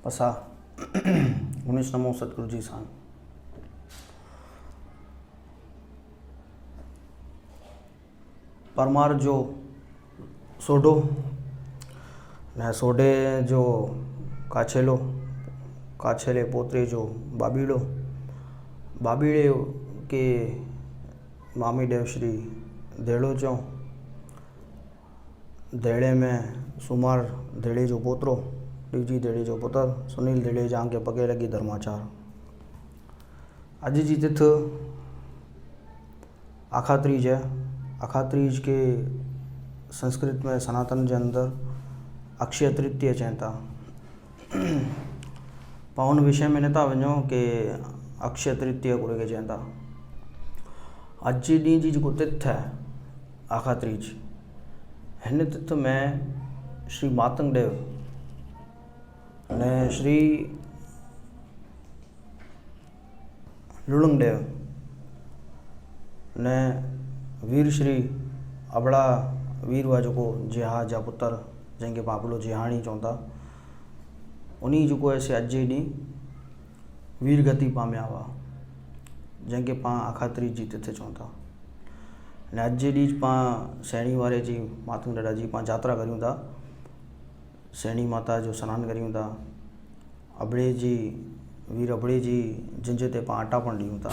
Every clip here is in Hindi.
पसा 19 नमो सतगुरु जी सान। परमार जो सोडो ने सोडे जो काछेलो काछेले पोतरे जो बाबीड़ो बाबीड़े के मामी देव श्री देड़ो चो देड़े में सुमार देड़े जो पोतरो डीजी देड़े जो पुत्र सुनील देड़े जान के पगे लगी धर्माचार। आज जी तिथ आखा तीज है। आखा तीज के संस्कृत में सनातन के अंदर अक्षय तृतीय चहता। पावन विषय में नता वनो के अक्षय तृतीय को के चहता। आज जी डी जी जो तिथ है आखा तीज हिन तिथ में श्री मातंग देव ने श्री लुलंग देव ने वीर श्री अबड़ा वीर वा जो जिहा जा पुत्र जैसे पापलो जिहाणी चौंता उन्हीं जो ऐसे अजे डी वीर गति पाम्या हुआ जैसे पा आखा तीज जी तिथ चौंता। ने अजे डी पा सैणी वारे जी मातंग दादा जी पा यात्रा करूँ था। सैणी माता जो स्नान करूँ था। अबड़े जी वीर अबड़े जी जिंजे ते पा आटा पण ॾियूं था।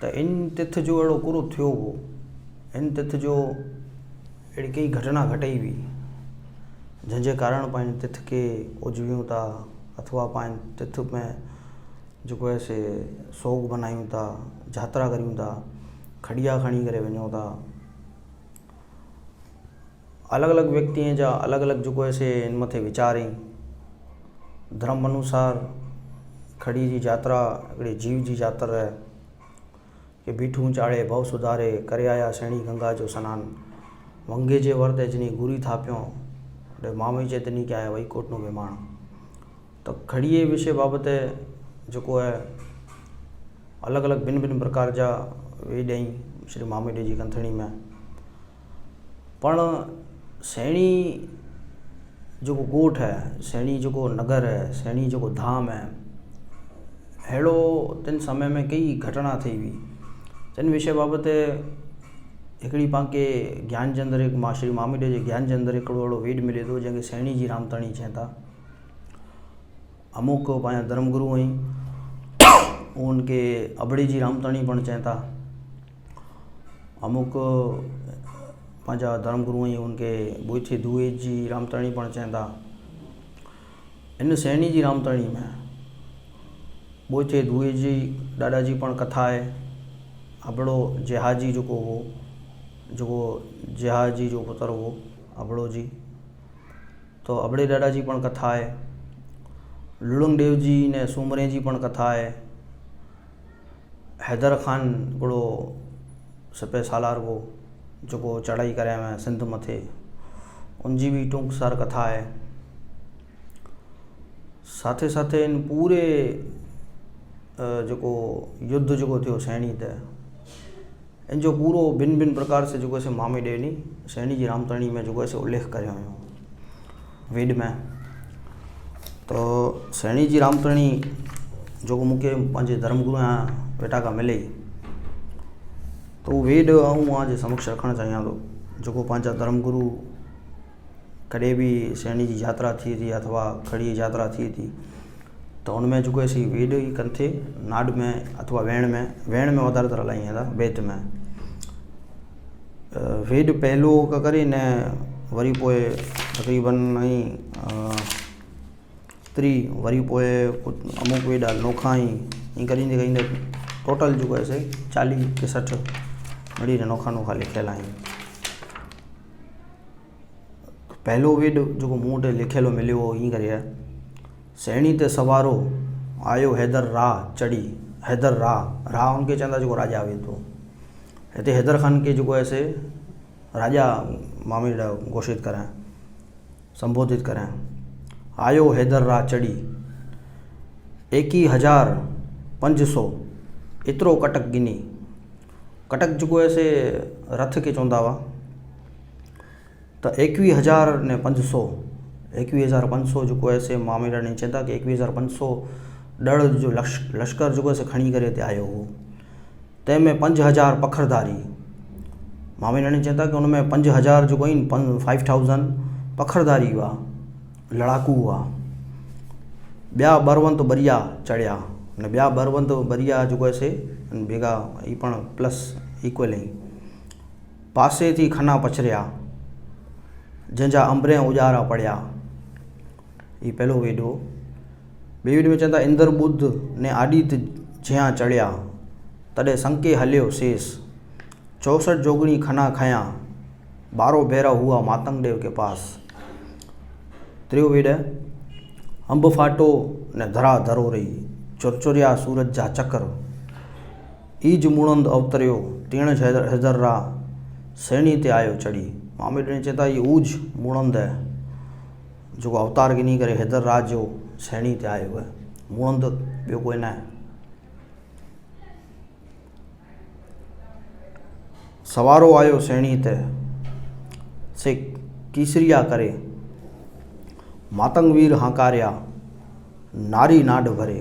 तो इन तिथ जो अड़ो पूरो थियो हो। इन तिथ जो अड़ी कई घटना घटई हुई जंहिंजे कारण पाण तिथ के उजव्यूं था अथवा पाण तिथ में जो ऐसे सोग बनायूं था यात्रा करूँ था खड़िया खणी करे वञूं था। अलग अलग व्यक्ति जा अलग अलग जो ऐसे इन मथे विचार धर्म अनुसार खड़ी जी यात्रा हिकिड़ी जीव जी यात्रा है कि बीठूं चाड़े भव सुधारे करे आया सैणी गंगा जो सनान वंगे जे वरते जिनी गुरी थाप्यों मामी चेतनी के आया वैकोट नो विमाण। तो खड़ीए विषय बाबत जो है अलग अलग भिन्न भिन्न प्रकार जा वेद श्री मामी डे जी कंथणी में पण सैणी जो गोठ है सैणी जो नगर है सैणी जो धाम है हेड़ो तिन समय में कई घटना थी हुई जिन विषय बाबत हिकड़ी पाके ज्ञान जे अंदर एक मां श्री मामी डे जे ज्ञान जे अंदर हिकिड़ो अहिड़ो वेद मिले थो जंहिंखे सैणी जी रामतणी चवंदा। अमुक पंहिंजा धर्मगुरु हुई उनके अबड़ी जी रामतणी पण चवंदा। अमुक पंहिंजा धर्मगुरु हुई उनके बोइथे दुए जी रामतणी पण चवंदा। इन सैणी जी रामतणी में बोइथे दुए जी ॾाॾा जी पण कथा है। अबड़ो जिहाजी जो हो जो जिहाजी जो पुत्र हो अबड़ो जी तो अबड़े ॾाॾा जी पण कथा है। लुलंग देव जी ने सूमरे जी पण कथा है। हैदर खान हिकिड़ो सपे सालार को जो चढ़ाई करे में सिंध मथे उनजी भी टूंक सार कथा है। साथे साथे इन पूरे जो युद्ध जो थियो सैणी ते इन जो पूरो भिन्न भिन्न प्रकार से जो ऐसे मामी डेनी सैणी जी रामतणी में जो ऐसे उल्लेख करियो हुयो वेद में। तो सैणी जी रामतणी जो मूंखे पंहिंजे धर्मगुरु वेटा का मिले तो वेद आज समक्ष रखण चाहियां थो। जो पंहिंजा धर्मगुरु कॾहिं भी सैणी जी यात्रा थी थी अथवा खड़ी यात्रा थी थी तो उनमें जो ऐसी वेद ही कन थे नाड में अथवा वेण में वधारे तर हलाईं था बेत में वेद पहलो का करे ने वरी पोए तकरीबन त्री वरी पोए अमुक वेद नोखा ही करींदे करींदे टोटल जो ऐसे 40 के 60 मड़ी नोखा नोखा लिखियल आहिनि। पहलो वेद जो मूं ते लिखियल मिलियो ईअं करे है सैणी ते सवारो आयो हैदर राह चढ़ी। हैदर राह उनके चंदा जो राजा वे तो हिते हैदर खान के जो ऐसे राजा मामी घोषित करें संबोधित करें। आयो हैदर राह चढ़ी 21,500 इतरो कटक गिनी। कटक जो ऐसे रथ के चौंदा हुआ तो 21,500 21,500 जो है मामी रानी चवंदा कि 21,500 डड़ जो लश्कर जो है खणी करे ते आयो हो। तंहिंमें 5,000 पखरधारी। मामी रानी चवंदा कि उनमें 5,000 जो आहिनि 5,000 पखरधारी हुआ, लड़ाकू हुआ। ॿिया बरवंत बरिया चढ़िया ने ॿिया बरवंत बरिया जो है भेगा ई पण प्लस इक्वल ही। पासे थी खना पछरिया जंहिंजा अंबरे उजारा पड़िया। ये पहलो वेड हो। ॿिए वेड में चवंदा इंद्र बुद्ध ने आदित्य ज्यां चढ़िया तॾहिं संके हलियो शेष। 64 जोगणी खना खया 12 भेरा हुआ मातंग देव के पास। त्रियो वेड अंब फाटो ने धरा धरो रही चुरचुरिया सूरज जा चक्र। ईज मुणंद अवतरियो तीण हैदर्रा सैनी ते आयो चढ़ी। मामी रानी चवंदा ये ऊज मुणंद है जो अवतार गिनी करे हैदर राज जो सैनी ते आयो है। मुणंद ॿियो कोई न है। सवारो आयो सैनी ते से कीसरिया करे मातंग वीर हाकारिया नारी नाड भरे।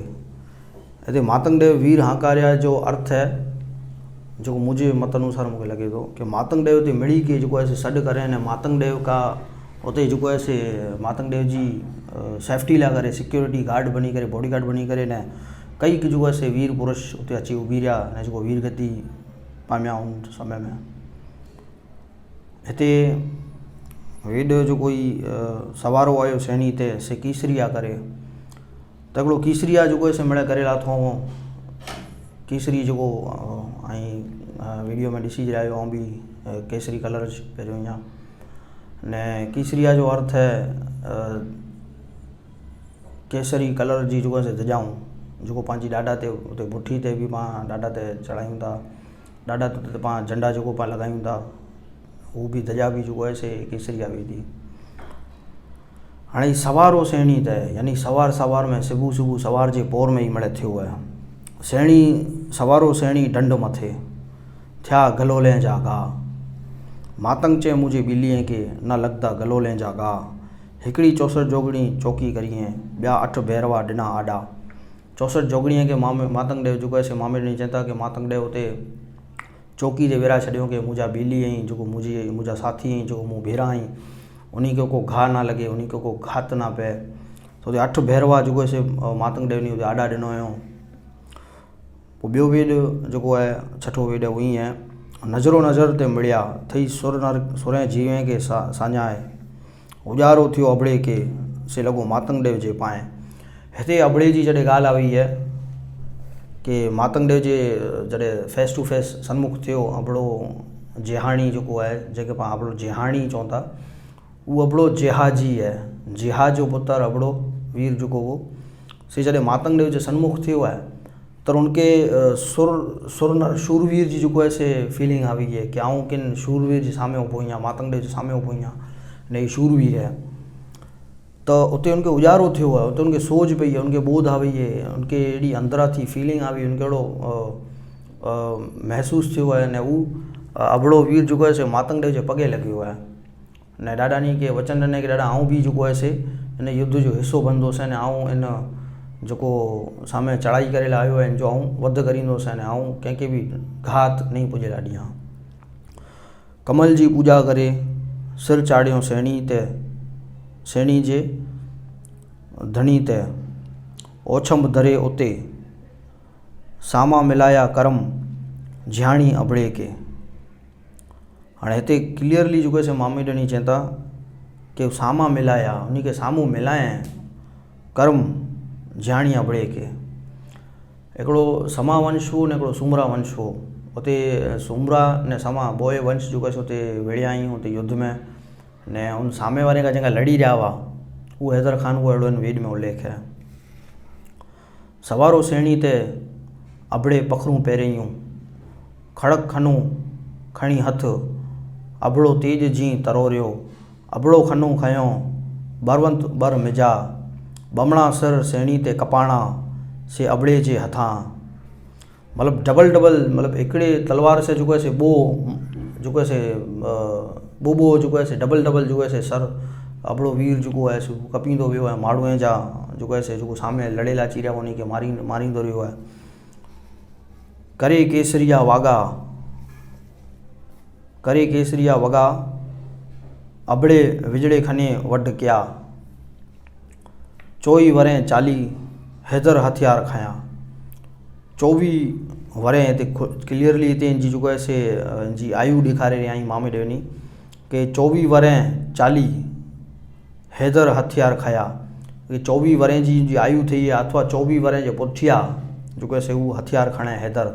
हिते मातंग देव वीर हाकारिया जो अर्थ है जो मुझे मत अनुसार मुझे लगे तो कि मातंग देव ते मिड़ी के जो है सॾ करें ने मातंग देव का उते जो है मातंग देव जी सेफ्टी ला करे सिक्योरिटी गार्ड बनी करे बॉडी गार्ड बनी करे ने कई जो है वीर पुरुष उते अची उभी रहा ने जो वीर गति पामिया उन समय में। हिते वेड जो कोई सवारो आयो सैनी ते से कीसरिया करे तो हिकिड़ो कीसरिया जो है मिड़े करे लाथो केसरी जो वीडियो में ॾिसी रहियो आऊं भी केसरी कलर पहिरियों या ने कीसरिया जो अर्थ है केसरी कलर जी जो है दजाऊं जो पंहिंजी ॾाॾा ते उते बुठी ते भी पाण ॾाॾा ते चढ़ायूं था, ॾाॾा ते पाण झंडा जो पाण लॻायूं था, वो भी दजा भी जो है से केसरिया वेंदी। हाँ सवारो सैणी ते यानी सवार सवार में सुबह सुबह सवार जे पोर में ही मिड़े थियो है। सैणी सवारो सैणी डंड मथे थिया गलोले जा गा। मातंग चे मुझे बिल्लीअ के न लगता गलोले जा गा। हिकड़ी 64 जोगणी चौकी करिए ॿिया 8 भैरवा ॾिना आॾा। 64 जोगणीअ के मातंग देव जो है मामे ॾींहुं चवंदा कि मातंग देव उते चौकी ते विरा छॾियो कि मुंहिंजा बिल्ली आई जो मुंहिंजा साथी आई जो मूं भेरा आई उन्हीं के को घा ना लगे उन्हीं के को घात ना पे। तो 8 भैरवा जो है मातंग देव ने आॾा ॾिनो हुयो। पोइ ॿियो वेड जो है छठो वेड उही है नज़रो नज़र ते मिलिया थई सुर जीवे के साञाए उजारो थियो अबड़े के से लॻो मातंग देव जे पाए। हिते अबड़े जी जॾहिं ॻाल्हि आई है कि मातंग देव जे जॾहिं फेस टू फेस सन्मुख थियो अबड़ो जेहाणी जो है जंहिंखे पाण अबड़ो जेहाणी चऊं था वो अबड़ो जेहाजी है। जेहा जो पुत्र अबड़ो वीर जो वो से जॾहिं मातंग देव जे सन्मुख थियो है तो उनके शूरवीर जी जो है से फीलिंग आ गई है कि आऊँ किन शूरवीर जे सामने उभो आहियां, मातंग देव जे सामने उभो आहियां ने शूरवीर है। तो उते उनके उजारो थियो है, उते उनके सोच पई है, उनके बोध आ गई है, उनके एडी अंदरा थी फीलिंग आ गई, उनके अहिड़ो महसूस थियो है ने वो अबड़ो वीर जो है से मातंग देव जे पगे लॻियो है ने ॾाॾानी के वचन ॾिने कि ॾाॾा आऊं भी जो है से इन युद्ध जो हिस्सो बंदोसि ने आऊं इन जो सामने चढ़ाई करे आयो है जो आऊं वध करींदोसि ने आऊं कंहिंखे भी घात नहीं पुॼे ॾियां। कमल जी पूजा करे सिर चाढ़ियो सैणी जे धणी ते ओछंब धरे उते सामा मिलाया करम झाणी अबड़े के। हाँ हिते क्लियरली जो है मामी ॾणी चवंदा कि सामा मिलाया उन्हीं के साम्हूं मिलाया कर्म झाणी अबड़े के। हिकिड़ो समा वंश हो ने हिकिड़ो सुमरा वंश हो। उते सुमरा ने समा बोए वंश जो है उते विड़िया आहियूं उते युद्ध में ने उन सामे वारे का जंहिंखा लड़ी रहा हुआ वो हैदर खान वो अहिड़ो वेद में उल्लेख है। सवारो सैणी ते अबड़े पखरूं पहिरियूं खड़क खनू खणी हथ अबड़ो तेज जी तरोरियो अबड़ो खनू खयो बरवंत बर मिजा बमणा सर सैणी ते कपाणा से अबड़े जे हथां। मतलब डबल मतलब एकड़े तलवार से जो है से बो जो है से बोबो जो है से डबल जो है से सर अबड़ो वीर जो है सो कपींदो वियो है, माण्हूअ जा जो सामने लड़ेला चीरिया उन्हीं के मारींदो रहियो है। करे केसरिया वगा अबड़े विजड़े खने वड क्या, 24 वरें चाली हैदर हथियार खाया। 24 वरें हिते क्लियरली हिते इनजी जो है से इनजी आयु ॾेखारे रहिया आहिनि मामे ॾेवनी के 24 वरें चाली हैदर हथियार खाया। 24 वरें जी इनजी आयु थी है अथवा 24 वरें जे पुठिया जो है से वो हथियार खणे हैदर।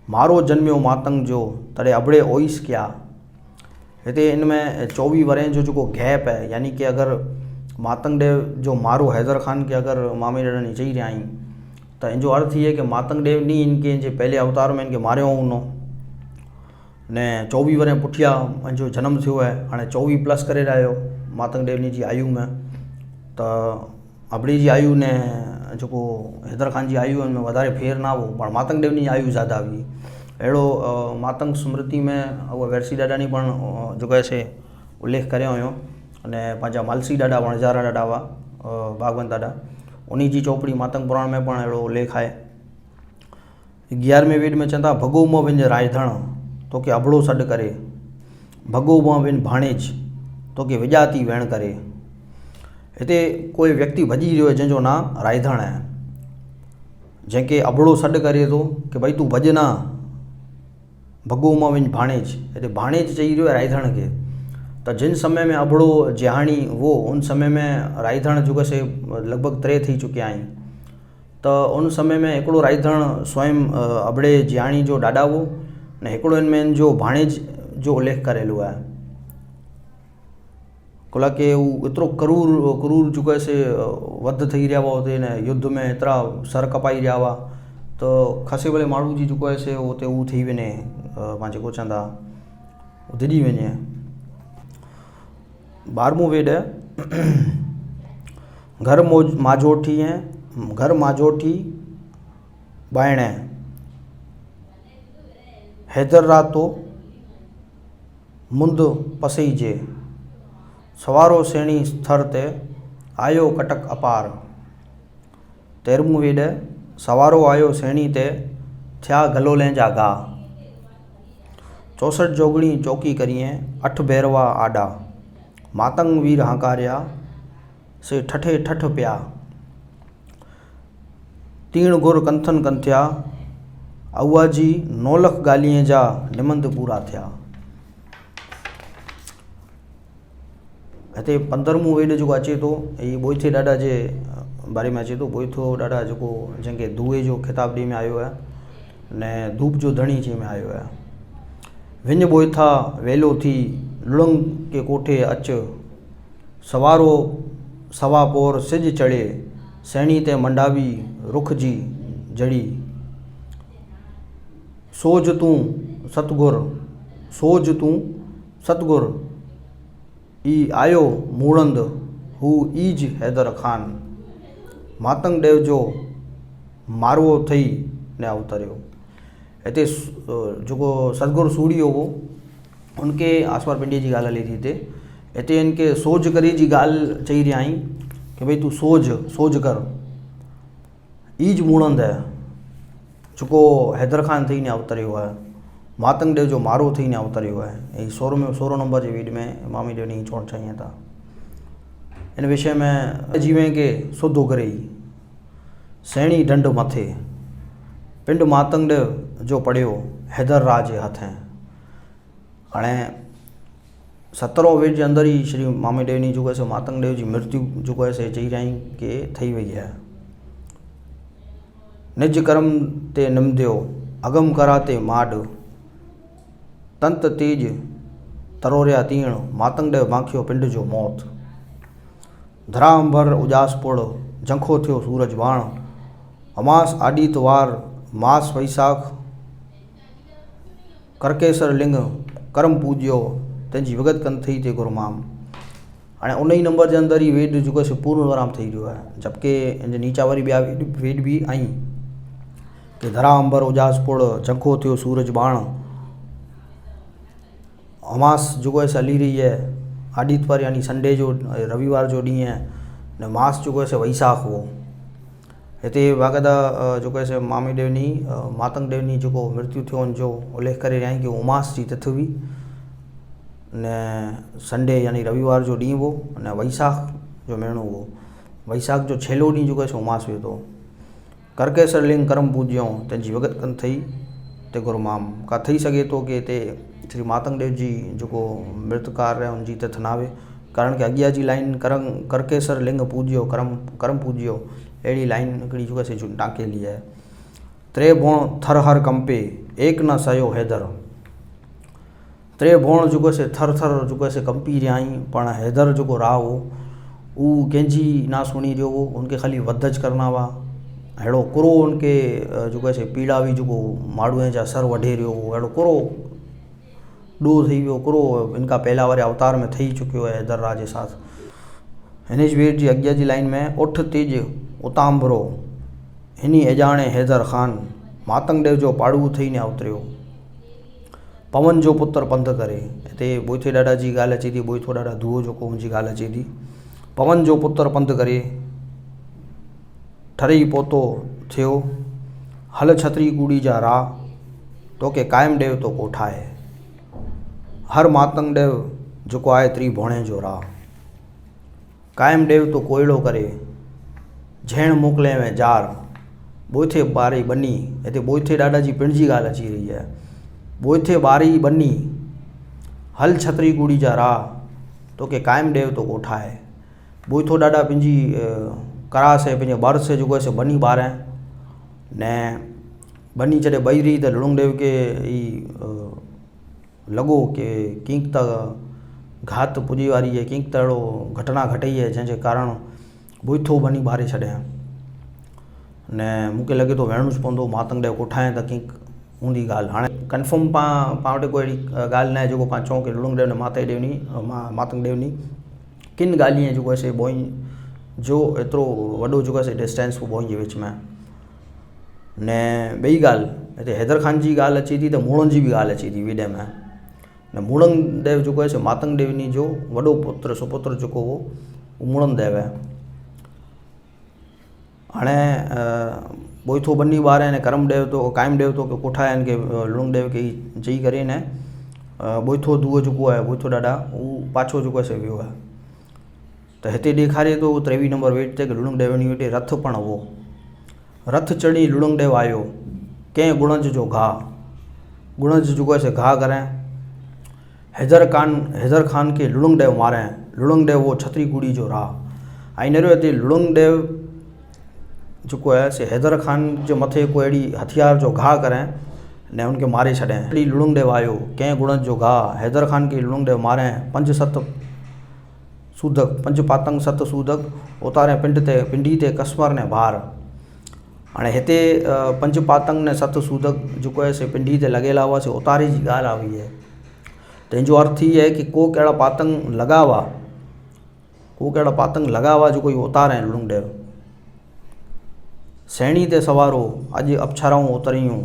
मारो जन्मियो मातंग जो तड़े अबड़े ओइस क्या। हिते इनमें 24 वरें जो गैप है, यानी कि अगर मातंग देव जो मारो हैदर खान के अगर मामे ॾेढनि चई रहिया आहिनि तो इनजो अर्थ ये कि मातंग देव नी इनके इनके पहले अवतार में इनके मारियो हूंदो ने 24 वरें पुठिया इनजो जन्म थियो है। हाँ 24 प्लस करे रहियो मातंग देवनी जी आयु में, तो अबड़ी जी आयु ने जो हैदर खान जी आयु में वधारे फेर ना हो, पर मातंग देवनी आयु ज़्यादा हुई। अड़ो मातंग स्मृति में वो वेरसी ॾाढा नहीं पण जो है से उल्लेख करियो हुयो अने पंहिंजा मालसी ॾाढा वणजारा ॾाढा हुआ भागवंत ॾाढा, उन्हीं जी चौपड़ी मातंग पुराण में पण अहिड़ो उल्लेख आहे। 11वें वेद में चवंदा भगो म विंज रायधण तोखे अबड़ो सॾु करे, भगो म विन भाणेज तोखे विजाती वेण करे। हिते कोई व्यक्ति भॼी रहियो है जंहिंजो नाम रायधण है, जंहिंखे अबड़ो सॾु करे थो कि भई तूं भॼ ना, भगो म विन भाणेज। हिते भाणेज चई रहियो है रायधण के। तो जिन समय में अबड़ो जिहाणी वो उन समय में रायधण जो से लगभग 3 थी चुकिया आहिनि, तो उन समय में हिकिड़ो रायधण स्वयं अबड़े जिहाणी जो ॾाॾा हो ने हिकिड़ो इनमें जो भाणेज जो उल्लेख करेलो है। कुला के वो एतिरो क्रूर जो है से वध थी रहा हुआ हुते ने युद्ध में एतिरा सर कपाई रहा हुआ, तो खसे भले माण्हू जी जो है से उते वो थी वञे पाण जेको चवंदा दिॼी वञे। 12वां वेद है घर माजोठी बायणे हैदर रातो मुंद पसईजे, सवारो सेणी स्थर ते आयो कटक अपार। 13वां वेद है सवारो आयो सेणी ते थिया गलोलें जा गा, 64 जोगणी चौकी करिए 8 भैरवा आडा, मातंग वीर हंकारिया से ठठे ठठ पिया, 3 गुर कंथन कंथिया अव्वा जी 9 लख गालियां जा निमंद पूरा थिया। हिते 15वां वेद जो अचे थो ये बोइथे ॾाढा जे बारे में अचे थो। बोइथो ॾाढा जो जंहिंखे धुए जो खिताब ॾी में आयो है ने धूप जो धणी जी में आयो है। विञ बोइथा वेलो थी लुड़ंग के कोठे अच, सवारो सवा पोर सिज चढ़े, सैणी ते मंडावी रुख जी जड़ी, सोज तूं सतगुर ई आयो मूड़ंद हू ईज हैदर खान, मातंग देव जो मारवो थई ने अवतरियो। हिते जो सतगुरु सूड़ियो हो उनके आसपार पिंडी जी ॻाल्हि हली थी हिते इनके सोज करी जी ॻाल्हि चई रहिया आहिनि कि भई तूं सोज कर, ईज मूड़ंद है जेको हैदर खान थी ने अवतरियो है, मातंग देव जो मारो थी ने अवतरियो है। ऐं 16 नंबर जे वेद में मामी ॾेढी चवण चाहिए था इन विषय में जीवे के सुधो करे सैणी ढंड मथे पिंड मातंग देव जो पढ़ियो हैदर राज जे हथें। हाणे 17 वेद जे अंदर ही श्री मामी ॾेवनी जो है मातंग देव जी मृत्यु जो है चई रही कि थी वही है। निज कर्म ते निमद्यो अगम कराते माड, तंत तेज तरोरिया तीण मातंग देव बांखियो पिंड जो मौत। धरा अंबर उजासपुर जंखो थियो सूरज बाण, अमास आदितवार मास वैसाख करकेसर लिंग कर्म पूज्यो तंहिंजी विगत कन थी ते गुरुमाम। हाँ उन ही नंबर के अंदर ही वेद जो है पूर्ण आराम थी रहा है, जबकि इन नीचा वारी ॿिया वेद भी आई कि धरा अंबर उजासपुर जंखो थियो सूरज बाण, अमास जो है हली रही है आदितवार यानी संडे जो रविवार जो ॾींहुं है ने मास जो है वैसाख हो हिते बाक़ायदा जो है मामी देवनी मातंग देवनी जो मृत्यु थो उनजो उल्लेख करे रहिया कि उमास जी तिथि हुई ने संडे यानी रविवार जो ॾींहुं हो ने वैसाख जो महीनो हो। वैसाख जो छेलो ॾींहुं जो है उमास हुए तो करकेसर लिंग करम पूज्यो तेजी वगत कन थई ते गुरुमाम का थी सके तो कि ते श्री मातंग देव जी जो मृतकार है उनकी तिथि ना आवे कारण के अगिया जी लाइन करकेसर लिंग पूज्यो करम पूज्यो अड़ी लाइन हिकिड़ी जो है टाँकेली है। त्रे भोण थर हर कंपे एक न सयो हैदर त्रे भोण जो है थर थर जो है कंपी रहा पण हैदर जो राह हो ऊ कंहिंजी ना सुनी रहो हो उनके खाली वधज करना हुआ अड़ो कुरो उनके जो है पीड़ा भी जो माड़ूए जा सर वढे रो अड़ो कुरो डो थी वो कुरो इनका पहला वारे अवतार में थी चुको है हैदर राह के साथ। हिनेश वीर जी अगिया जी लाइन में उठ तेज उतांबरो हिनी एजाणे हैदर खान मातंग देव जो पाड़ू थी ने अवतरियो पवन जो पुत्र पंध करे हिते बोईथे ॾाॾा जी ॻाल्हि अचे थी बोईथो ॾाॾा धुओ जो उनजी ॻाल्हि अचे थी। पवन जो पुत्र पंध करे ठरई पोतो थियो हल छतरी कूड़ी जा राह तो के कायम देव तो कोठाए हर मातंग देव जो आए त्री भोणे जो राह कायम देव तो कोयड़ो करे झेण मोकले में जार बोईथे बारी बनी हिते बोईथे ॾाॾा जी पिण जी ॻाल्हि अची रही है। बोईथे बारी बनी हल छतरी कूड़ी जा राह तो के कायम देव तो कोठाए बोईथो ॾाॾा पंहिंजी करास है पंहिंजे बर से जो है बनी बारें ने बनी जॾहिं ॿई रही तो लुणंग देव के लगो कि कंहिंक त घात पुॼी वारी है कंहिंक त अहिड़ो घटना घटई है जंहिंजे कारण बोईथो बनी बारे छॾियां ने मूंखे लॻे थो वेहणो ज पवंदो मातंग देव कोठाए त कंहिंक हूंदी ॻाल्हि हाणे कन्फर्म पाण वटि कोई अहिड़ी ॻाल्हि न आहे जेको पाण चऊं कि लुणंग देव ने माता देवनी मातंग देवनी किन ॻाल्हियूं जो है बोई जो एतिरो वॾो जो है डिस्टेंस बोई जे विच में ने ॿई ॻाल्हि हिते हैदर खान जी ॻाल्हि अचे थी त मूड़नि जी बि ॻाल्हि अचे थी विॾे में ने मूड़न देव जो है मातंग देवनी जो वॾो पुत्र सुपुत्र जो हो मूड़न देव है। हाणे बोईथो बनी ॿार ने करम देव तो कायम देव तो कोठा के लुणंग देव के चई करे ने बोईथो धुओ जो है बोईथो ॾाॾा वो पाछो जो है वियो है तो हिते ॾेखारे तो 23 नंबर वेट ते लुणंग देवनी वेटे रथ पण हो रथ चढ़ी लुणंग देव आयो कंहिं गुणज जो घाह गुणज जो है घाह करें हैदर खान के लुणंग देव मारें लुणंग देव वो छतरी कूड़ी जो राह आई नरियो हिते लुणंग देव जो है से हैदर खान जो मथे कोई अड़ी हथियार जो घाह करें ने उनके मारे छड़ें अड़ी लुणंग देव आयो कंहिं गुणज जो घाह हैदर खान के लुणंग देव मारें 5-7 सूदक 5 पातंग 7 सूदक उतारे पिंडी ते कसमर ने भार हाणे हिते 5 पातंग ने 7 सूदक जो है से पिंडी ते लगेला हुआ से उतारे जी ॻाल्हि आई है तंहिंजो अर्थ ही है कि को कहिड़ा पातंग लगा हुआ जो कोई उतारे लुणंग देव सैणी ते सवारो अॼु अप्छराऊं उतरियूं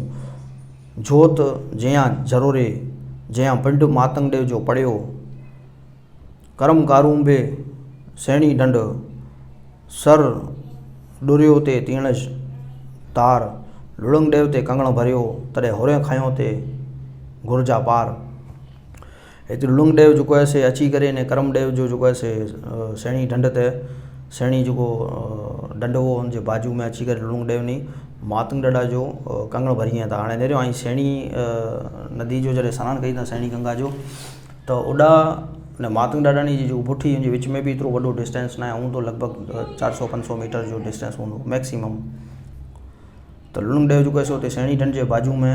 जोत जया जरोरे जया पिंड मातंग देव जो पड़ियो करम कारूंबे सैणी डंड सर डुरियो ते तीणज तार लुणंग देव ते कंगण भरियो तॾहिं होरे खायो ते घुरजा पार हिते लुणंग देव जो है से अची करे ने करम देव जो है से सैणी डंड ते सैणी जो डंड हो उनके बाजू में अची करे लुणंग देव नी मातंग ॾाॾा जो कंगण भरिया था हाणे नेरियो ऐं सैणी नदी जो जॾहिं सनानु कई था सैणी गंगा जो तो ओॾा ने मातंग ॾाॾानी जी जो पुठी उनजे विच में भी एतिरो वॾो डिस्टेंस न आहे हूंदो लॻभॻि 400-500 मीटर जो डिस्टेंस हूंदो मैक्सिमम तो लुणंग देव जो है उते सैणी डंड के बाजू में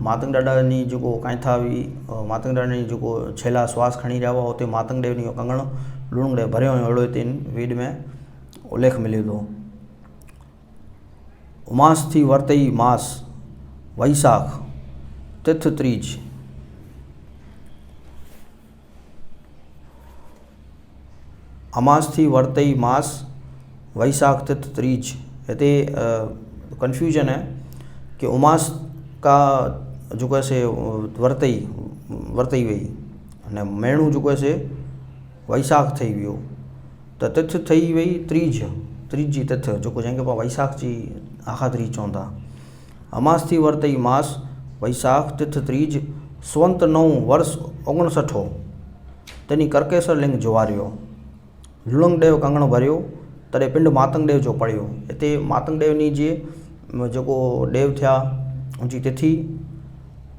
मातंग ॾाॾानी जो कांथा भी मातंग ॾाॾानी जो छेला श्वास खणी रहा हुआ उते मातंग देवनी जो कंगण लुणंग देव भरियो अहिड़ो हिते वेद में उल्लेख मिले थो। उमास थी वर्तई मास वैसाख तिथ त्रीज अमास थी वर्तई मास वैसाख तिथ त्रीज हिते कन्फ्यूजन है कि उमास का जो है से वर्तई वई ने महीनों जो है से वैसाख थी वियो त तिथ थी वई तीज, तीज जी तिथ जो जैसे पाण वैसाख जी आखा तीज चवंदा। अमास थी वरतई मास वैसाख तिथ तीज स्वंत 9 वर्ष 59 तेनी करकेसर लिंग ज्वारियो लुणंग देव कंगण भरियो तॾहिं पिंड मातंग देव जो पढ़ियो। हिते मातंग देवनी जे जेको देव थिया उनजी तिथि,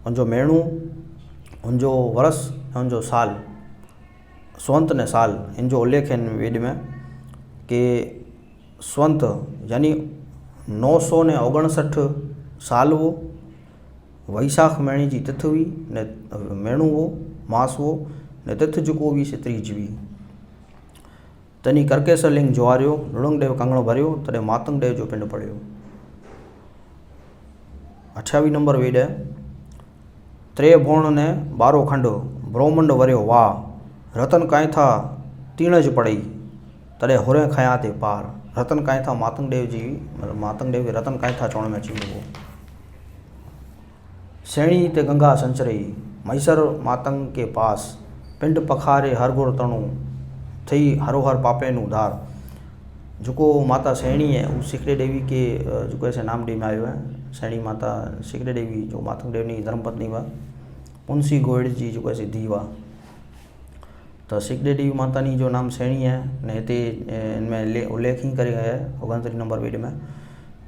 उनजो मेणू, उनजो वर्ष ऐं उनजो साल, स्वंत ने साल इन जो उल्लेख है वेद में कि स्वंत यानी 959 साल वो, वैसाख महीने जी तिथ हुई ने मेणू वो, मास वो ने तिथ जेको हुई से तीज हुई। तनी करकेसर लिंग ज्वारियो लुणंग देव कंगणो भरियो तॾहिं मातंग देव जो पिंड पढ़ियो। 28 नंबर वेद है त्रे भोण ने 12 खंड ब्रह्मंड वरियो वाह रतन कांथा तीणज पड़ई तॾहिं हुरे खया ते पार। रतन कांथा मातंग देव जी, मातंग देव के रतन कांथा चवण में अची वियो। सेणी ते गंगा संचरई मैसर मातंग के पास पिंड पखारे हर गुर तणु थई हरोहर पापे नु उधार। जो माता सेणी है वो सिकड़े देवी के जो ऐसे नाम डी में आयो है। सेणी माता सिकड़े देवी जो मातंग देवनी धर्मपत्नी हुआ पुंसी गोयड़ जी जो ऐसे धी हुआ। तो सिकड़े देवी माता नी जो नाम सेणी है ने हिते इनमें उल्लेख ही करे गया है 29 नंबर वेद में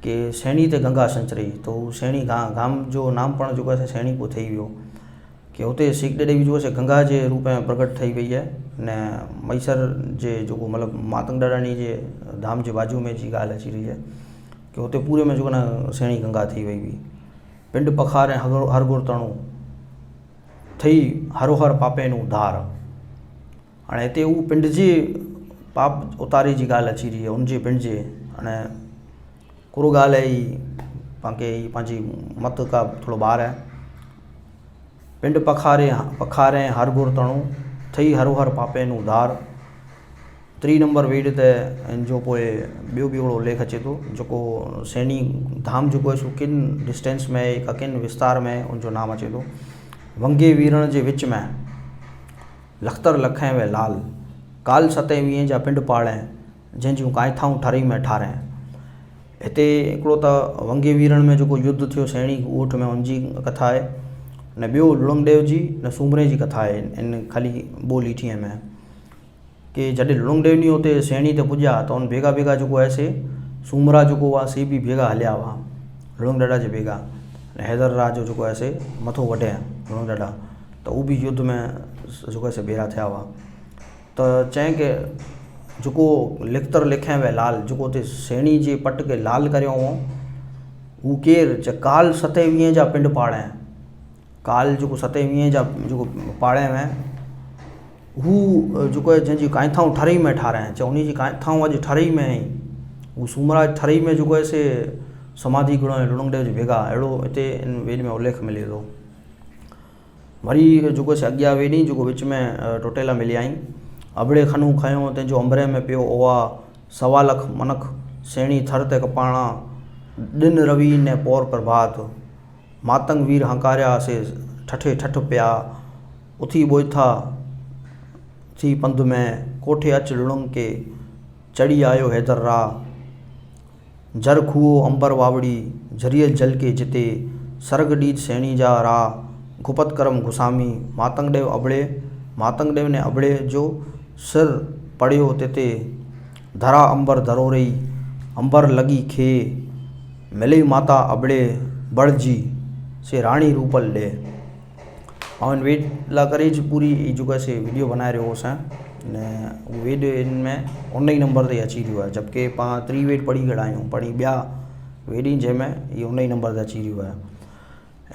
कि सेणी ते गंगा संचरई। तो सेणी गाम जो नाम पण जो ऐसे सेणी को थी वियो कि उते सिकड़े देवी जो है गंगा के रूप में प्रकट थी वही है ने मैसर जे जो मतलब मातंग दादानी जे धाम के बाजू में जी गाल अची रही है कि उते पूरे में जो ना सेणी गंगा थी वही हुई। पिंड पखारे हर गुर तणु थई हरोहर पापे नु धार। हाँ इतने वो पिंड जे पाप उतारे जी गाल अची रही है उनके पिंड जे हाँ कुरो गाल है पाँची मत का थोड़ा बाहर है। पिंड पखारे हर गुर तणु थई हरोहर पापे नु धार। 3 नंबर वेद ते इन जो पोइ बियो बियो उल्लेख अचे तो जो सेणी धाम जो है किन डिस्टेंस में का किन विस्तार में उनजो नाम अचे तो। वंगे वीरण जे विच में लखतर लखें वे लाल काल 27 जा पिंड पाड़े जंहिंजूं कांथाऊं ठरी में ठारें। हिते हिकिड़ो त वंगे वीरण में जो युद्ध थियो सेणी ॻोठ में उनजी कथा है ने बियो लुणंग देव जी ने सूमरे जी कथा है इन खाली ॿोली ठीअं में कि जॾहिं लुणंग देव नी उते सेणी ते पुॼा तो उन भेगा भेगा जो ऐसे सूमरा जो हुआ से भी भेगा हलिया हुआ लुणंग ॾाॾा जे भेगा। हैदर राज जो ऐसे मथो वढे लुणंग ॾाॾा तो वो भी युद्ध में जो ऐसे भेरा थिया हुआ। तो चएं कि जो लिखतर लिखें वे लाल जो उते सेणी जे पट के लाल करियो हो वो केर च काल 27 जा पिंड पाड़े काल जो 27 जा जो पाड़े में हू जो जंहिंजी कांथाऊं ठरी में ठाराएं च उन जी कांथाऊं अॼु ठरी में ही वो सूमरा ठरी में जो ऐसे समाधि गुण लुणंग देव जे भेगा अहिड़ो हिते इन वेद में उल्लेख मिले थो। वरी जो से अॻियां वेॾी जो विच में टोटेला मिलिया आहिनि। अबड़े खनू खयो तंहिंजो अंबरे में पियो ओवा 1.25 लाख मनख सेणी थर ते कपाणा दिन रवि ने पौर प्रभात मातंग वीर हंकारिया से ठठे ठठ पिया उथी बोइथा थी पंध में कोठे अच लुणंग के चढ़ी आयो हैदर रा जर खुओ अंबर वावड़ी झरियल जल के जिते सरग डीज सेणी जा रा गुपत करम गुसामी। मातंग देव ने अबड़े जो सिर पड़ियो तिते धरा अंबर धरो रही अंबर लगी खे मिले माता अबड़े बड़जी से रानी रूपल डे। और वेद ला करे पूरी जो कैसे वीडियो बनाए रहो असां ने वेद इनमें 19 नंबर ते अची रहियो आहे जबकि पाण त्रिवेद पढ़ी गड़ा आहियूं पढ़ी ॿिया वेद जंहिंमें ये 19 नंबर ते अची रहियो आहे।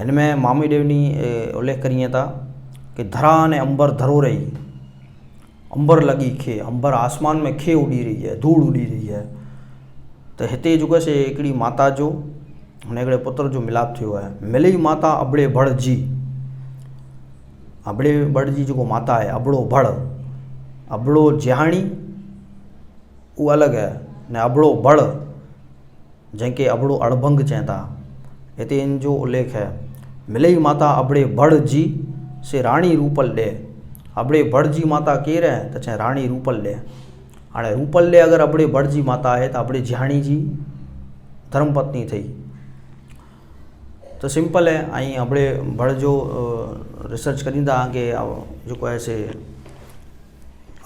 इनमें मामी देवनी उल्लेख करिए था कि धरा ने अंबर धरो रही अंबर लगी खे अंबर आसमान में खे उड़ी रही है धूड़ उड़ी रही है। तो हिते जो कैसे हिकिड़ी माता जो हुन हिकिड़े पुत्र जो मिलाप थियो है मिली माता अबड़े बड़ जी जो माता है अबड़ो बड़ अबड़ो जिहाणी वो अलग है ने अबड़ो बड़ जंहिंखे अबड़ो अड़भंग चवनि था हिते इन जो उल्लेख है। मिलई माता अबड़े बड़ जी से रानी रूपल डे अबड़े भट जी माता केर है तो चए राणी रूपल्ले। हाँ रूपल्ले अगर अबड़े भट जी माता है तो अबड़े जिहाणी जी धर्मपत्नी थी। तो सिंपल है। आई अबड़े भट जो रिसर्च करींदा आगे जो है से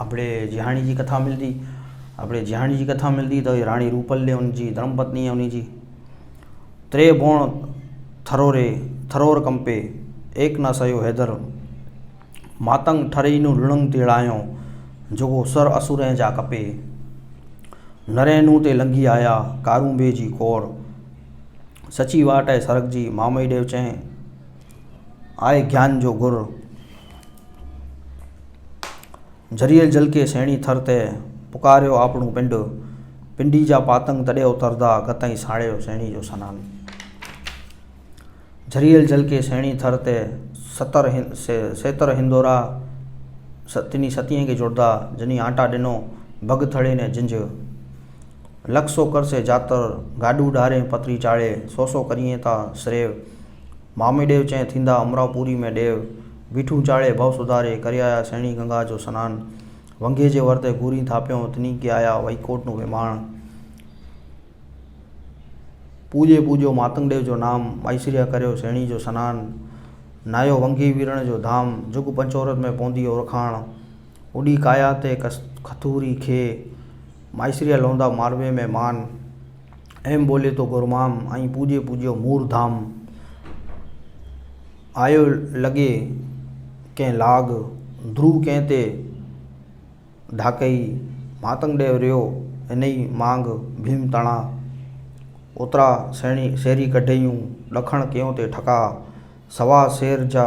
अबड़े जिहाणी जी कथा मिलती। अबड़े जिहाणी जी कथा मिलती तो राणी रूपल्ले उनकी धर्मपत्नी है। उनकी त्रे बोण थरोरे थरोर कंपे एक न सयो हैदर मातंग ठरईनु लुणंग तेड़ायो जोगो सर असुरें जा कपे नरेनू ते लंघी आया कारूंबे जी कोर सची वाट है सरक जी मामई देव चए आए ज्ञान जो गुर झरियल जल के सैणी थरते पुकारियो आपणू पिंड पिंडी जा पातंग तड़े उतरदा गतई साड़ियो सैणी जो सनान। झरियल जल के सैणी थरते सेतर हिंदोरा तिनी सतियें के जोड़दा जनी आटा दिनो भग थड़े ने जिंज लखसो कर से जातर गाडू डारे पतरी चाड़े सो करिए ता श्रेव मामी देव चए थींदा अमरापुरी में देव बीठू चाड़े भव सुधारे करिया सैणी गंगा जो सनान वंगे जे वरते घूरी थाप्यो तिनी के आया वईकोट नु विमाण पूजे पूजो मातंग देव जो नाम माईश्रिया करियो सैणी जो सनान नायो वंगी वीरण जो धाम जुग पंचोरत में पौंदी ओरखाण उड़ी काया ते खथूरी खे माईश्रिया लौंदा मारवे में मान एम बोले तो गुरमाम आई पूजे पूजियो मूर धाम आयो लगे कें लाग ध्रुव कें ते ढाकई मातंग देव रियो इनई मांग भीम तणा उतरा सैणी शेरी कढयूं ॾखण कयों ते ठका सवा शेर जा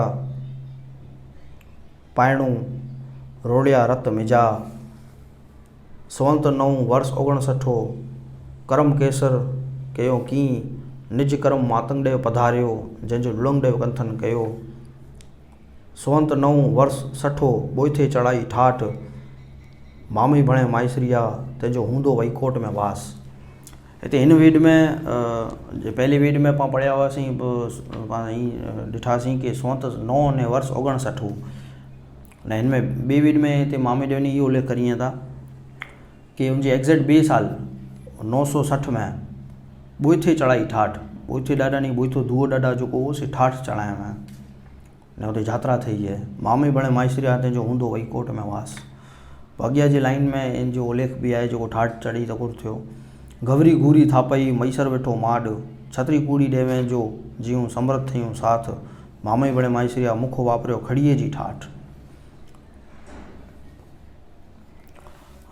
पायणू रोड़िया रत मिजा सवंत 9 वर्ष 59 करम केसर कयो की निज करम मातंग देव पधारियो जंहिंजो लुलंग देव कंथन कयो सवंत 9 वर्ष 60 बोइथे चढ़ाई ठाठ मामी बणे माईश्रिया तंहिंजो हूंदो वईकोट में वास। हिते हिन वेद में पहले वेद में पाण पढ़िया हुआसीं पाण ॾिठासीं कि सवंत 9 ने वर्ष 59 ने हिन में ॿिए वेद में हिते मामी देव ने इहो उल्लेख करीं था कि उनजे एग्ज़ैक्ट 2 साल 960 में बोइथे चढ़ाई ठाठ बोइथे ॾाढा नहीं बोइथो धुओ ॾाढा जेको हो से ठाठ चढ़ाया में ने उते यात्रा थी है मामी बणे माईश्रिया तंहिंजो हूंदो वईकोट में वास। अॻियां जी लाइन में इन जो उल्लेख भी आहे जेको ठाठ चढ़ी त कुर थियो गवरी घूरी थापई मैसर वेठो माड छतरी कूड़ी ॾेवें जो जियूं समर्थ थियूं साथ मामई बणे माईश्रिया मुख वापरियो खड़ीअ जी ठाठ।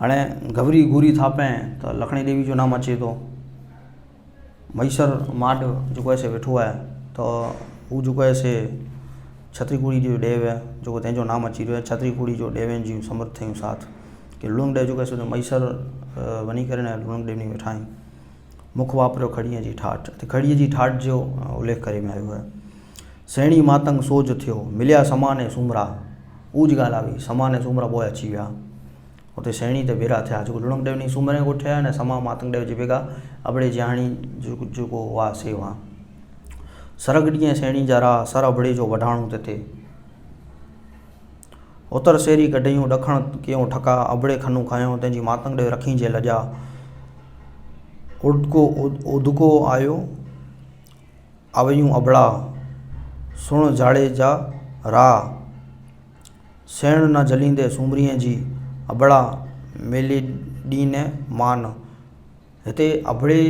हाणे गवरी घूरी थापें तो लखणी देवी जो नाम अचे तो मैसर माड जो है से वेठो है तो वो जो है से छतरी कूड़ी जो ॾेव है जो तंहिंजो नाम अची रहियो है छतरी कूड़ी जो ॾेवें जी समर्थ थियूं साथ कि लुणंग देव जो है सो मैसर वनी करे ने लुणंग देव ने वेठाई मुख वापरियो खड़ीअ जी ठाठ ते खड़ीअ जी ठाठ जो उल्लेख करे में आयो है। सैणी मातंग सोज थियो मिलिया समाने सुमरा ऊज ॻाल्हि आई समाने सुमरा पोइ अची विया उते सैणी ते भेरा थिया जो लुणंग देव ने सुमरे उठिया ने समा मातंग देव जे बेगा अबड़े जिहाणी जेको हुआ से हुआ सरग ॾींहं सैणी जा राह सर अबड़े जो वढाणू ते थे उतर शेरी कढियूं ॾखण कयूं ठका अबड़े खनू खायूं तंहिंजी मातंग देव रखी जे लजा उदको आयो आवयूं अबड़ा सुण जाड़े जा राह सेण न जलींदे सुमरीअ जी अबड़ा मेले ॾी ने मान। हिते अबड़े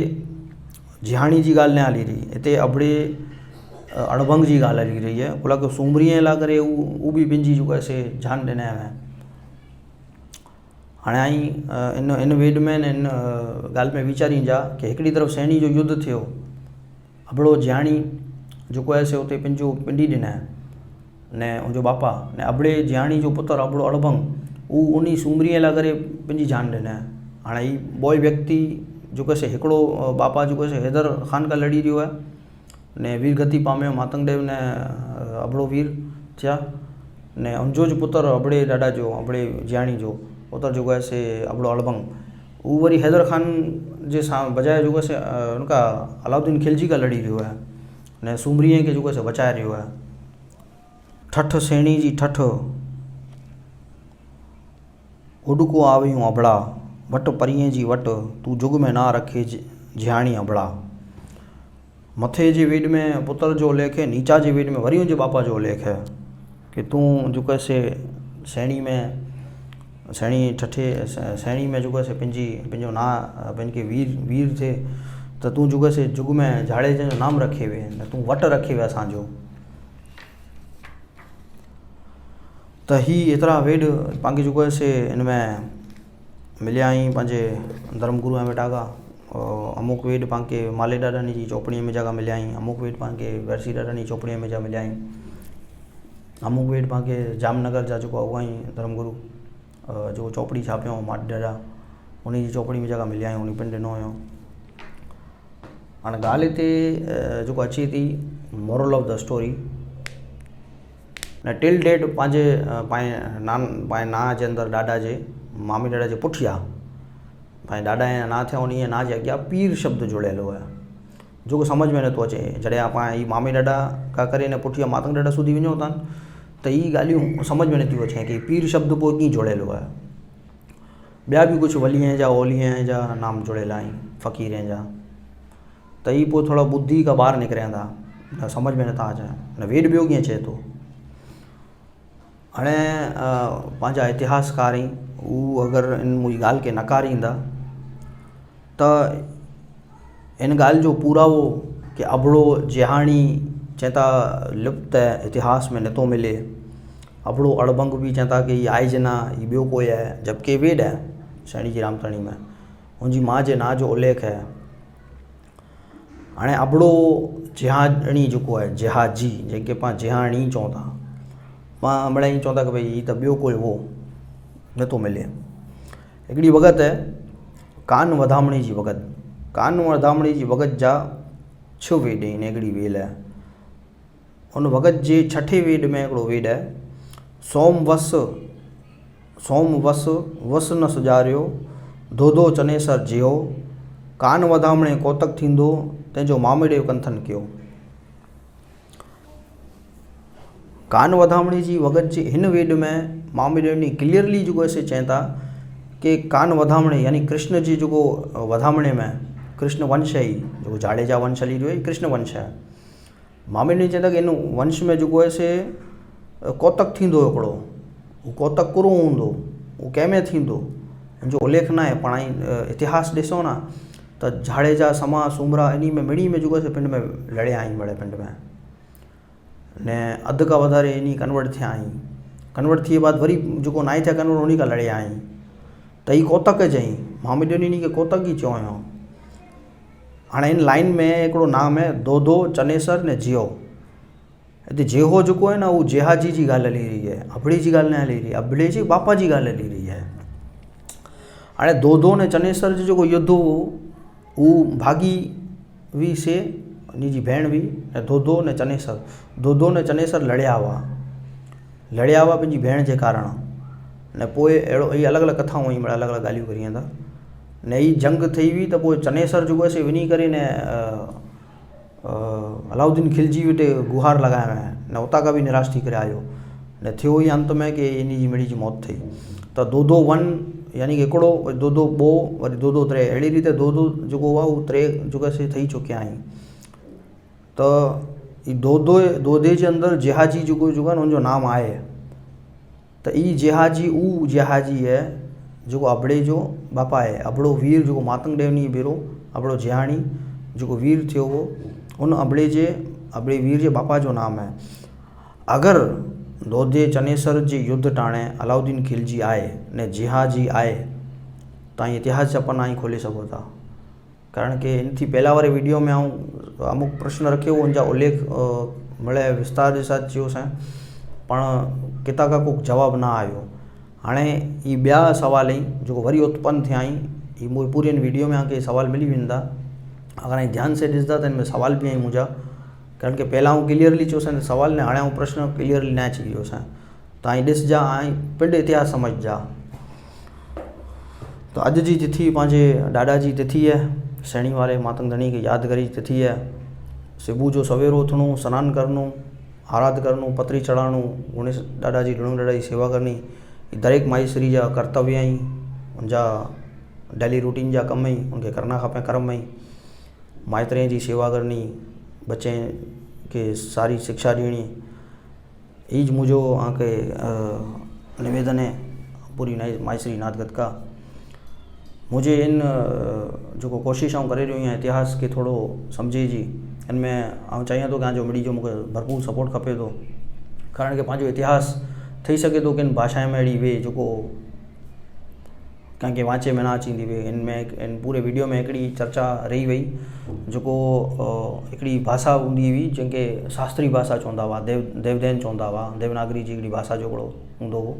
जिहाणी जी ॻाल्हि न हली रही हिते अबड़े अड़भंग जी ॻाल्हि हली रही है बोला कि सूमरीअ लाइ करे उहो बि पंहिंजी जो से जान ॾिना आहिनि। हाणे आई इन वेद में इन ॻाल्हि में वीचारीनि जा कि हिकिड़ी तरफ़ सैणी जो युद्ध थियो अबड़ो जिहाणी जेको आहे से उते पंहिंजो पिंडी ॾिना ने उनजो बापा ने अबड़े जिहाणी जो पुत्र अबड़ो अड़भंग उहो उन सूमरीअ लाइ करे पंहिंजी जान ॾिना। हाणे ही बॉय व्यक्ति जो से हिकिड़ो बापा जो से हैदर ख़ान का लड़ी रहियो आहे ने वीर गति पाम्यो मातंग देव ने अबड़ो वीर थिया ने उनजो जो पुत्र अबड़े ॾाढा जो अबड़े जिहाणी जो पुत्र जो है से अबड़ो अड़भंग वो वरी हैदर खान जे बजाय जो से उनका अलाउद्दीन खिलजी का लड़ी रहियो है ने सूमरीअ के जो से बचाए रहियो है। ठठ सैणी जी ठठ उडको आवियूं अबड़ा वट परीअं जी वट तू जुग में ना रखे जिहाणी अबड़ा। मथे जे वेड में पुत्र जो उल्लेख है, नीचा जे वेड में वरी उनजे बापा जो उल्लेख है कि तूं जो कैसे सैणी में सैणी ठठे सैणी में जो कैसे पंहिंजो ना पंहिंजे वीर थे तो तूं जो कैसे जुग में झाड़े जो नाम रखे वे न तूं वट रखे वे असांजो। तो ही एतरा वेड पांगे जो कैसे इनमें मिलिया ही पंहिंजे धर्मगुरु में वेठा का। अमुक वेड पांके माले ॾाॾानी जी चौपड़ीअ में जगह मिलिया आहीं, अमुक वेड पांके वैरसी ॾाॾानी चौपड़ीअ में जा मिलिया आहीं, अमुक वेड पांके जामनगर जा जेको उहा ई धर्मगुरु जो चौपड़ी छापियो माट ॾाॾा उन जी चौपड़ी में जगह मिलिया आहीं, उन पिंड ॾिनो हुयो। हाणे ॻाल्हि हिते जेको अचे थी मोरल ऑफ द स्टोरी न टिल डेट पंहिंजे ना जे अंदरि ॾाॾा जे मामी ॾाॾा जे पुठियां पंहिंजे ॾाॾा जा ना थिया उन ना जे अॻियां पीर शब्द जुड़ियल हुआ जेको सम्झ में नथो अचे। जॾहिं पाण ही मामी ॾाॾा का करे न पुठियां मातंग ॾाॾा सूधी वञो था त ही ॻाल्हियूं सम्झ में नथियूं अचे कि पीर शब्द पोइ कीअं जुड़ियल हुआ। ॿिया बि कुझु वलीअ जा ओलीअ जा नाम जुड़ियल आहिनि फ़क़ीर जा, त ही पोइ थोरा ॿुधी का ॿाहिरि निकिरनि था न सम्झ में नथा अचनि न वेद ॿियो कीअं चए थो। हाणे पंहिंजा इतिहासकार आहिनि हू अगरि इन मुंहिंजी ॻाल्हि खे नकारींदा त इन ॻाल्हि जो पुरावो कि अबड़ो जिहाणी चवनि था लिप्त इतिहास में नथो मिले, अबड़ो अड़भंग भी चवनि था कि हीअ आहे ज न हीअ ॿियो कोई आहे, जबकि वेद आहे सैणी जी रामतणी में हुनजी माउ जे नां जो उल्लेख है। हाणे अबड़ो जिहाणी जेको आहे जिहाजी जंहिंखे पाण जिहाणी चऊं था, पाण मिड़ई चवंदा कि भई हीअ त ॿियो कोई हो नथो मिले। हिकिड़ी वॻत है कान वधामणी जी वॻत, कान वधामणी जी वॻत जा 6 वेद आहिनि हिकिड़ी वेल आहे। उन वॻत जे 6ठे वेद में हिकिड़ो वेद आहे सोम वस वस न सुजारियो धोधो चनेसर जियो कान वधामणे कोतक थींदो तंहिंजो मामिड़े कंथन कयो। कान वधामणी जी वॻत जे हिन वेद में मामिड़े क्लियरली जेको असे चवनि था कि कान वधामणे यानी कृष्ण जी जेको वधामणे में कृष्ण वंश है जो जाड़ेजा वंश हली रहियो आहे कृष्ण वंश है। मामिड़े चवंदा कि इन वंश में जेको आहे से कोतक थींदो हिकिड़ो, हू कोतक कुरो हूंदो, हू कंहिंमें थींदो जो उल्लेख न आहे। पाण इतिहास ॾिसो न त झाड़ेजा समा सूमरा इन में मिड़ी में जेको आहे पिंड में लड़िया आहिनि बड़े पिंड में ने अधु का वधारे इन कन्वर्ट थिया आहिनि, कन्वर्ट थिए बाद वरी जेको नाई थिया कन्वर्ट उन खां लड़िया आहिनि त ही कोतक चई मामिड़े इन खे कोतक ई चयो हुयो। हाणे इन लाइन में हिकिड़ो नाम है धोधो चनेसर ने जियो। हिते जेहो जेको आहे न उहो जेहाजी जी ॻाल्हि हली रही है, अबड़े जी ॻाल्हि न हली रही, अबड़े जे बापा जी ॻाल्हि हली रही है। हाणे धोधो ने चनेसर जो जेको युद्ध हो उहो भागी हुई से उन जी भेण हुई ऐं धोधो ने चनेसर लड़िया हुआ पंहिंजी भेण जे कारण ने पोइ अहिड़ो ही अलॻि अलॻि कथाऊं हुयूं अलॻि अलॻि ॻाल्हियूं करी वेंदा ने ही जंग थी हुई त पोइ चनेसर जेको आहे वञी करे ने अलाउद्दीन खिलजी वटि गुहार लॻाया न उतां खां बि निराश थी करे आयो ने थियो ई अंत में कि इन जी मिड़ी जी मौत थी। त धोधो 1 यानी कि हिकिड़ो धोधो 2 वरी धोधो 3 अहिड़ी रीते धोधो जेको आहे उहो 3 जेको आहे ठही चुकिया आहिनि। त ही धोधे जे अंदरि जिहाजी जेको आहे न हुनजो नाम आहे त ई जिहाजी उहो जिहाजी आहे जेको अबड़े जो बापा आहे। अबड़ो वीर जेको मातंग देवनी भेरो अबड़ो जिहाणी जेको वीर थियो हो उन अबड़े वीर जे बापा जो नाम है। अगरि धोधे चनेसर जे युद्ध टाणे अलाउद्दीन खिलजी आए ने जिहाजी आए तव्हां इतिहास जा पन्ना ही खोले सघो था, कारण कि इन थी पहिला वारे वीडियो में आऊं अमुक प्रश्न रखियो उनजा उल्लेख मिले विस्तार के साथ चयोसीं पण कितां खां को जवाब ना आयो। हाणे ही ॿिया सवाल आहिनि जेको वरी उत्पन्न थिया आहिनि, ही मूं पूरे इन वीडियो में आके सवाल मिली वेंदा अगर हाणे ध्यान से ॾिसंदा त इनमें सवाल भी आहिनि मुंहिंजा, कारण कि पहिला आऊं क्लियरली चयोसीं सवाल ने हाणे आऊं प्रश्न क्लियरली न अची वियोसीं तव्हां ॾिसजा ऐं पिंड इतिहास समझजा। तो अॼु जी तिथि पंहिंजे ॾाॾा जी तिथि है, सैणी वारे मातंग धणी खे यादि करी तिथि है। सुबुह जो सवेरो उथणो, सनानु करणो, आराध करणो, पतरी चढ़ाणो, गणेश ॾाॾा जी ॾाॾा जी सेवा करनी, दरेक माइसरी जा कर्तव्य आहिनि, उनजा डेली रूटीन जा कम ही उनके करना खपे कर्म ही। माइतरे जी सेवा करनी, बच्चे के सारी शिक्षा देनी, ईज मुझो आके निवेदन है पूरी माइसरी नादगत का। मुझे इन जो कोशिश करे रही हैं इतिहास के थोड़ो समझे जी, इनमें आउं चाहिए तो कि जो मिड़ी जो मुझे भरपूर सपोर्ट खपे तो, कारण के पांचो इतिहास थी सके तो किन भाषा में अड़ी वे जो कंहिंखे वांचे में ना अचींदी वे। इनमें इन पूरे वीडियो में हिकिड़ी चर्चा रही वई जो हिकिड़ी भाषा हूंदी हुई जंहिंखे शास्त्री भाषा चवंदा हुआ, देवदेन चवंदा हुआ, देवनागरी जी हिकिड़ी भाषा जो हिकिड़ो हूंदो हो,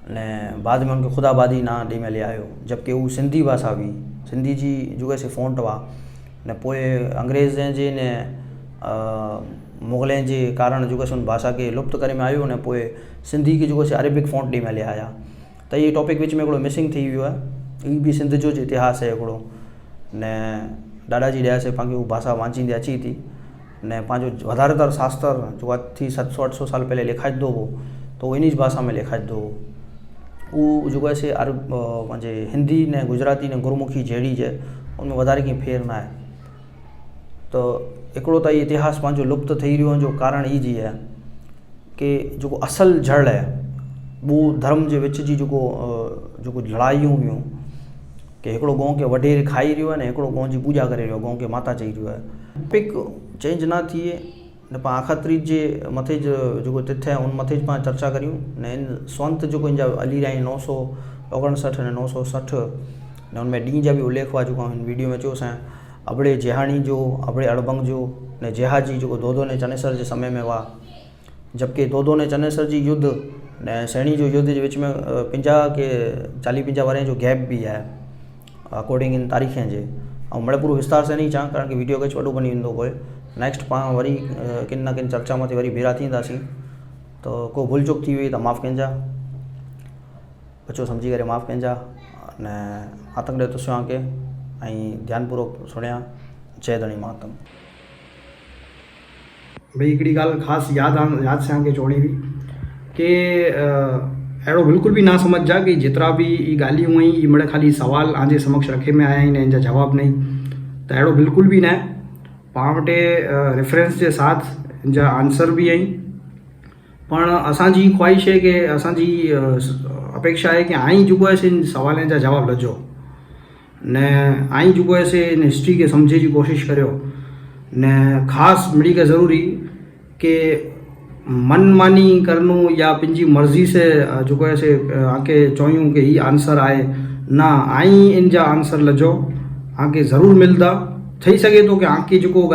ने बाद में उनखे ख़ुदाबादी ना ॾेई में लियायो, जबकि वो सिंधी भाषा हुई, सिंधी जी जो है से फ़ॉन्ट हुआ। ने पोइ अंग्रेज़ जे ने मुग़लनि जे कारण जो है उन भाषा के लुप्त करे में आयो, ने पोइ सिंधी की जो है अरेबिक फ़ॉन्ट ॾेई में लियाया। त ये टॉपिक विच में हिकिड़ो मिसिंग थी वियो आहे। ही भी सिंध जो इतिहास है हिकिड़ो, ने ॾाॾा जी ॾिया से पांखे भाषा वांचींदे अची थी, ने पंहिंजो वधारेतर शास्त्र जो अॼु 700-800 साल पहले लिखाइजंदो हो तो इन भाषा में लिखाइजंदो हो। वो जो है पंहिंजे हिंदी ने गुजराती ने गुरमुखी जहिड़ी जे उनमें वधारे कंहिं फेर ना आहे। तो हिकिड़ो त इतिहास पंहिंजो लुप्त थी रहियो जो कारण ई जी है कि जो असल जड़ है वो धर्म के विच जी जो लड़ाइयूं हुयूं कि हिकिड़ो गौ के वढेर खाई रहियो आहे ने हिकिड़ो गौ जी पूजा करे रहियो, गौ के माता चई रहियो आहे। टॉपिक चेंज ना थिए ने पाण आख़िरी जे मथे जो तिथ है उन मथे पाण चर्चा करियूं ने इन संत जो इन जा अलीराई 959 ने 960 ने उनमें ॾींहं जा भी उल्लेख हुआ जो हिन वीडियो में चयोसीं। अबड़े जेहाणी जो, अबड़े अड़बंग जो ने जेहाजी जो दोदो ने चनेसर के समय में हुआ, जबकि दोदो ने चनेसर जी युद्ध ने सैणी जो युद्ध के विच में 40-50 वारे जो गैप भी है अकॉर्डिंग इन तारीखें जे। और मैं पूरो विस्तार से नहीं चाह कारण कि वीडियो कुछ वॾो बनी वेंदो कोई नेक्स्ट पाण वरी किन न किन चर्चा में वरी भेरा थींदासीं। तो को भूल चूक थी वई तो माफ़ कजा, बच्चो समझी करे माफ़ कजा ने आतंक ॾे तुसियां के ध्यानपूर्वक सुनिया। जय धणी मातम। भाई हिकिड़ी ॻाल्हि ख़ासि यादि से आके चवणी हुई कि अहिड़ो बिल्कुल भी ना समझ जा कि जितरा भी ये ॻाल्हियूं हुई ये मिड़े खाली सवाल आजे समक्ष रखे में आया आहिनि, इनजा जवाब नहीं, तो अहिड़ो बिल्कुल भी न आहे। पाण वटि रेफरेंस के साथ इनजा आंसर भी आहिनि, पण असांजी ख्वाहिश है कि असांजी अपेक्षा है कि आई जो है इन सवालनि जा जवाब लजो ने आई जो है इन हिस्ट्री के समझे की कोशिश करियो ने ख़ास मिड़ी के ज़रूरी कि मनमानी करनू या पंहिंजी मर्ज़ी से जो है आके चौयूं कि ही आंसर आए ना, आई इन जा आंसर लजो आके ज़रूर मिलता। थी सके तो कि आके जो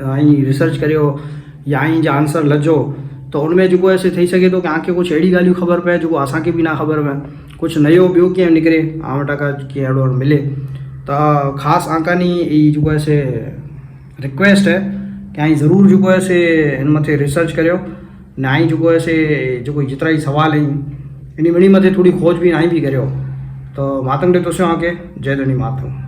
आई रिसर्च करियो या आई जा आंसर लजो तो उनमें जो है थी सके तो कि आके कुछ अड़ी ॻाल्हियूं ख़बर पए जो असांखे भी ना ख़बर पए, कुछ नयो ॿियो कीअं निकिरे आम टका कीअं अहिड़ो मिले। तो ख़ासि आकानी ई जो है रिक्वेस्ट है कि आई ज़रूर जो है इन मथे रिसर्च करियो ने आई जो है जो जितना ही सवाल आहिनि इन मिणी मथे थोड़ी खोज भी आई भी करियो। तो मातंग ॾे तुसियां आके जय धनी मातंग।